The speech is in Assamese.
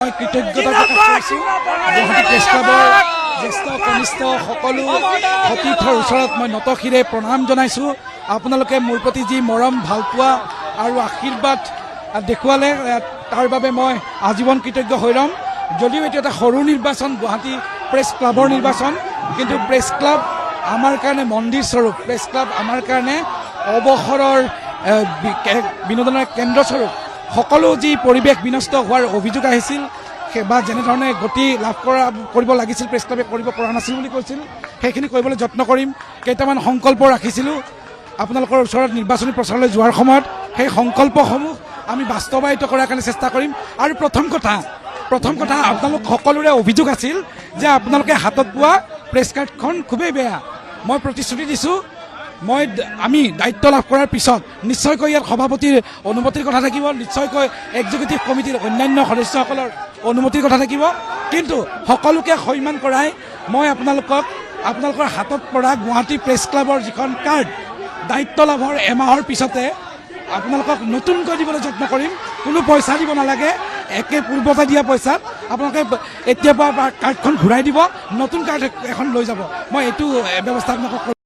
মই কৃতজ্ঞতা প্ৰকাশ কৰিছোঁ গুৱাহাটী প্ৰেছ ক্লাবৰ জ্যেষ্ঠ কনিষ্ঠ সকলো সতীৰ্থৰ ওচৰত মই নতশিৰে প্ৰণাম জনাইছোঁ। আপোনালোকে মোৰ প্ৰতি যি মৰম ভালপোৱা আৰু আশীৰ্বাদ দেখুৱালে তাৰ বাবে মই আজীৱন কৃতজ্ঞ হৈ ৰ'ম। যদিও এইটো এটা সৰু নিৰ্বাচন, গুৱাহাটী প্ৰেছ ক্লাবৰ নিৰ্বাচন, কিন্তু প্ৰেছ ক্লাব আমাৰ কাৰণে মন্দিৰ স্বৰূপ। প্ৰেছ ক্লাব আমাৰ কাৰণে অৱসৰৰ বিনোদনৰ কেন্দ্ৰস্বৰূপ। সকলো যি পৰিৱেশ বিনষ্ট হোৱাৰ অভিযোগ আহিছিল বা যেনেধৰণে গতি লাভ কৰিব লাগিছিল প্ৰেছ ক্লাবে কৰিব পৰা নাছিল বুলি কৈছিল, সেইখিনি কৰিবলৈ যত্ন কৰিম। কেইটামান সংকল্প ৰাখিছিলোঁ আপোনালোকৰ ওচৰত নিৰ্বাচনী প্ৰচাৰলৈ যোৱাৰ সময়ত, সেই সংকল্পসমূহ আমি বাস্তৱায়িত কৰাৰ কাৰণে চেষ্টা কৰিম। আৰু প্ৰথম কথা আপোনালোক সকলোৰে অভিযোগ আছিল যে আপোনালোকে হাতত পোৱা প্ৰেছ কাৰ্ডখন খুবেই বেয়া। মই প্ৰতিশ্ৰুতি দিছোঁ, আমি দায়িত্ব লাভ কৰাৰ পিছত নিশ্চয়কৈ ইয়াত সভাপতিৰ অনুমতিৰ কথা থাকিব, নিশ্চয়কৈ এক্সিকিউটিভ কমিটিৰ অন্যান্য সদস্যসকলৰ অনুমতিৰ কথা থাকিব। কিন্তু সকলোকে সন্মান কৰাই মই আপোনালোকৰ হাতত পৰা গুৱাহাটী প্ৰেছ ক্লাবৰ যিখন কাৰ্ড দায়িত্ব লাভৰ এমাহৰ পিছতে আপোনালোকক নতুনকৈ দিবলৈ যত্ন কৰিম। কোনো পইচা দিব নালাগে, একে পূৰ্বতে দিয়া পইচাত আপোনালোকে এতিয়াৰ পৰা কাৰ্ডখন ঘূৰাই দিব, নতুন কাৰ্ড এখন লৈ যাব। মই এইটো ব্যৱস্থা আপোনালোকক